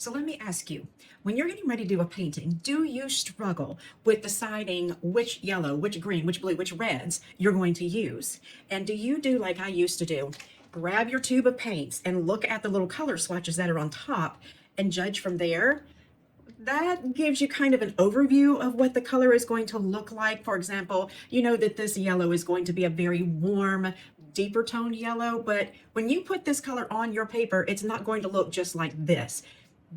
So let me ask you, when you're getting ready to do a painting, do you struggle with deciding which yellow, which green, which blue, which reds you're going to use? And do you do like I used to do? Grab your tube of paints and look at the little color swatches that are on top and judge from there? That gives you kind of an overview of what the color is going to look like. For example, you know that this yellow is going to be a very warm, deeper toned yellow, but when you put this color on your paper, it's not going to look just like this.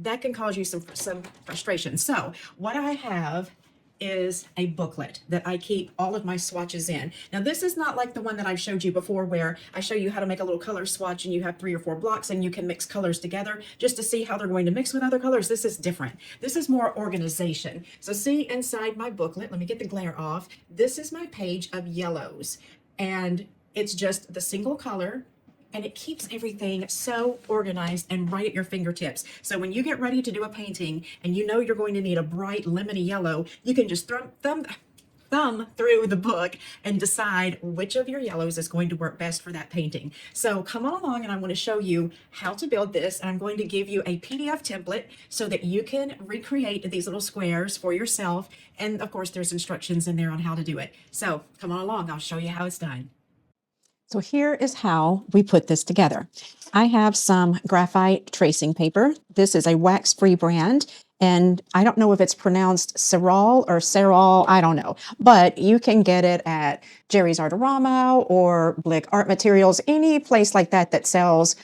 That can cause you some frustration. So what I have is a booklet that I keep all of my swatches in. Now, this is not like the one that I've showed you before where I show you how to make a little color swatch and you have 3 or 4 blocks and you can mix colors together just to see how they're going to mix with other colors. This is different. This is more organization. So see inside my booklet, let me get the glare off. This is my page of yellows and it's just the single color, and it keeps everything so organized and right at your fingertips. So when you get ready to do a painting and you know you're going to need a bright lemony yellow, you can just thumb through the book and decide which of your yellows is going to work best for that painting. So come on along and I want to show you how to build this, and I'm going to give you a PDF template so that you can recreate these little squares for yourself. And of course there's instructions in there on how to do it. So come on along, I'll show you how it's done. So here is how we put this together. I have some graphite tracing paper. This is a wax-free brand, and I don't know if it's pronounced Cerol or Cerol, I don't know, but you can get it at Jerry's Artorama or Blick Art Materials, any place like that that sells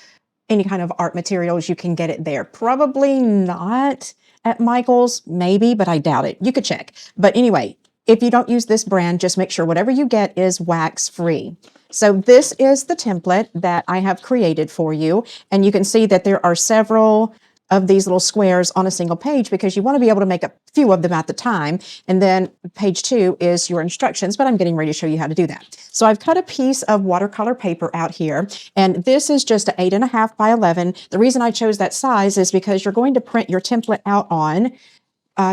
any kind of art materials, you can get it there. Probably not at Michael's, maybe, but I doubt it. You could check. But anyway, if you don't use this brand, just make sure whatever you get is wax-free. So this is the template that I have created for you. And you can see that there are several of these little squares on a single page because you want to be able to make a few of them at the time. And then page 2 is your instructions, but I'm getting ready to show you how to do that. So I've cut a piece of watercolor paper out here, and this is just an 8.5 by 11. The reason I chose that size is because you're going to print your template out on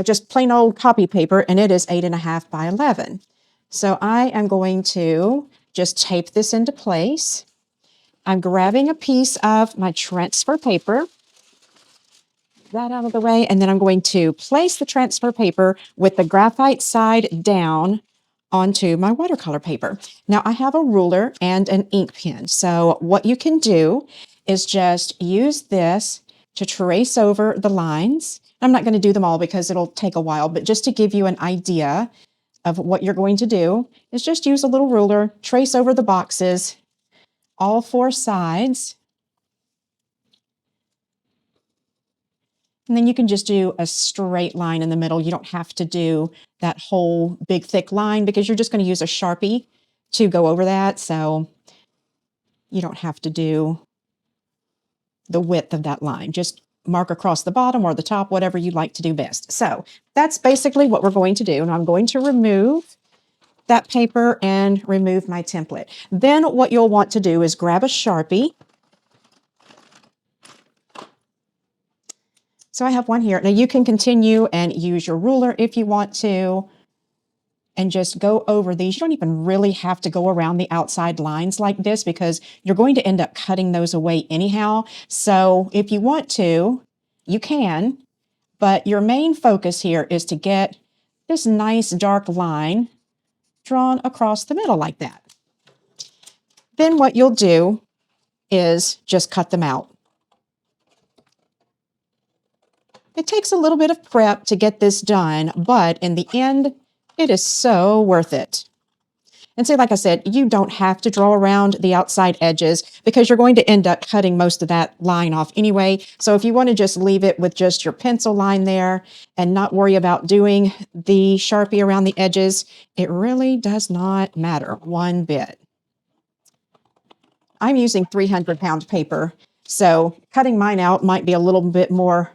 just plain old copy paper, and it is 8.5 by 11. So I am going to just tape this into place. I'm grabbing a piece of my transfer paper, that out of the way, and then I'm going to place the transfer paper with the graphite side down onto my watercolor paper. Now I have a ruler and an ink pen. So what you can do is just use this to trace over the lines. I'm not going to do them all because it'll take a while, but just to give you an idea of what you're going to do is just use a little ruler, trace over the boxes, all 4 sides. And then you can just do a straight line in the middle. You don't have to do that whole big thick line because you're just going to use a Sharpie to go over that. So you don't have to do the width of that line. Just mark across the bottom or the top, whatever you like to do best. So that's basically what we're going to do. And I'm going to remove that paper and remove my template. Then what you'll want to do is grab a Sharpie. So I have one here. Now you can continue and use your ruler if you want to and just go over these. You don't even really have to go around the outside lines like this because you're going to end up cutting those away anyhow. So if you want to, you can, but your main focus here is to get this nice dark line drawn across the middle like that. Then what you'll do is just cut them out. It takes a little bit of prep to get this done, but in the end, it is so worth it. And so, like I said, you don't have to draw around the outside edges because you're going to end up cutting most of that line off anyway. So if you want to just leave it with just your pencil line there and not worry about doing the Sharpie around the edges, it really does not matter one bit. I'm using 300-pound paper, so cutting mine out might be a little bit more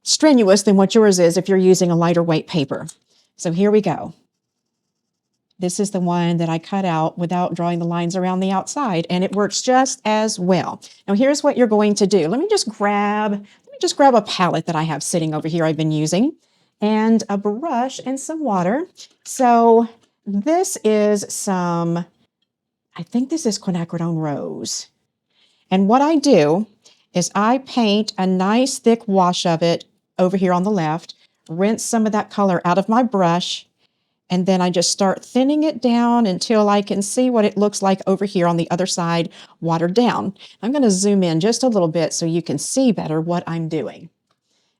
strenuous than what yours is if you're using a lighter weight paper. So here we go. This is the one that I cut out without drawing the lines around the outside, and it works just as well. Now here's what you're going to do. Let me just grab a palette that I have sitting over here I've been using, and a brush and some water. So this is I think this is quinacridone rose. And what I do is I paint a nice thick wash of it over here on the left, rinse some of that color out of my brush, and then I just start thinning it down until I can see what it looks like over here on the other side, watered down. I'm going to zoom in just a little bit so you can see better what I'm doing.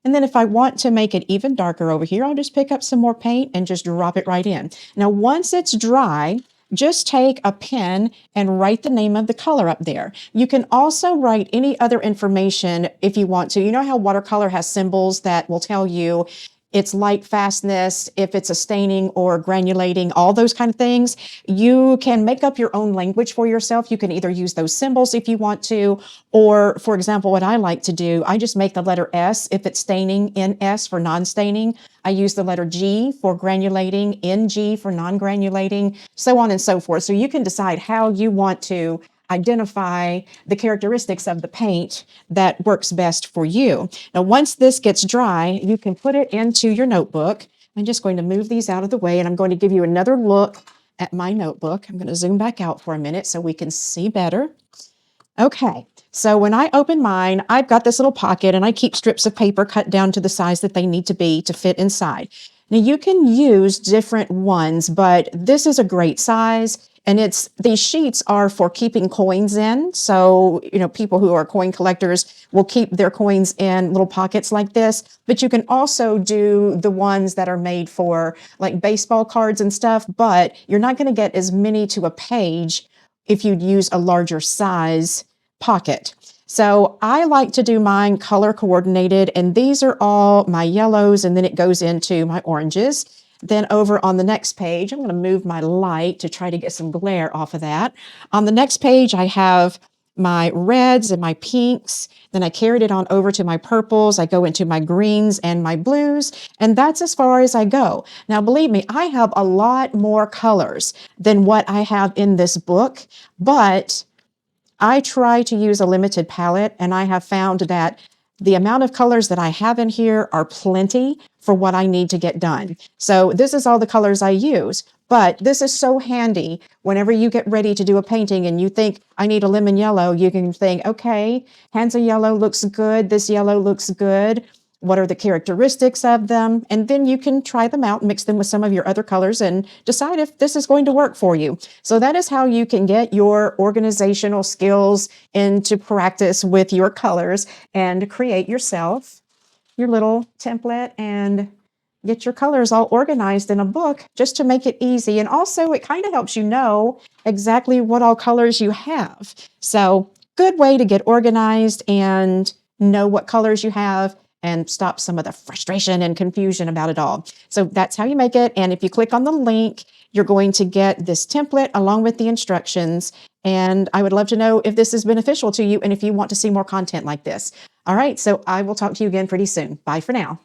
And then if I want to make it even darker over here, I'll just pick up some more paint and just drop it right in. Now, once it's dry, just take a pen and write the name of the color up there. You can also write any other information if you want to. You know how watercolor has symbols that will tell you its light fastness, if it's a staining or granulating, all those kind of things. You can make up your own language for yourself. You can either use those symbols if you want to, or for example, what I like to do, I just make the letter S if it's staining, NS for non-staining. I use the letter G for granulating, NG for non-granulating, so on and so forth. So you can decide how you want to identify the characteristics of the paint that works best for you. Now, once this gets dry, you can put it into your notebook. I'm just going to move these out of the way, and I'm going to give you another look at my notebook. I'm going to zoom back out for a minute so we can see better. Okay, so when I open mine, I've got this little pocket, and I keep strips of paper cut down to the size that they need to be to fit inside. Now, you can use different ones, but this is a great size. And these sheets are for keeping coins in. So, people who are coin collectors will keep their coins in little pockets like this. But you can also do the ones that are made for like baseball cards and stuff, but you're not going to get as many to a page if you'd use a larger size pocket. So I like to do mine color coordinated, and these are all my yellows, and then it goes into my oranges. Then over on the next page, I'm going to move my light to try to get some glare off of that. On the next page, I have my reds and my pinks. Then I carried it on over to my purples. I go into my greens and my blues, and that's as far as I go. Now, believe me, I have a lot more colors than what I have in this book, but I try to use a limited palette, and I have found that the amount of colors that I have in here are plenty for what I need to get done. So this is all the colors I use, but this is so handy whenever you get ready to do a painting and you think, I need a lemon yellow, you can think, okay, Hansa yellow looks good, this yellow looks good. What are the characteristics of them? And then you can try them out, mix them with some of your other colors, and decide if this is going to work for you. So that is how you can get your organizational skills into practice with your colors and create yourself your little template and get your colors all organized in a book just to make it easy. And also it kind of helps you know exactly what all colors you have. So good way to get organized and know what colors you have and stop some of the frustration and confusion about it all. So that's how you make it. And if you click on the link, you're going to get this template along with the instructions. And I would love to know if this is beneficial to you and if you want to see more content like this. All right, so I will talk to you again pretty soon. Bye for now.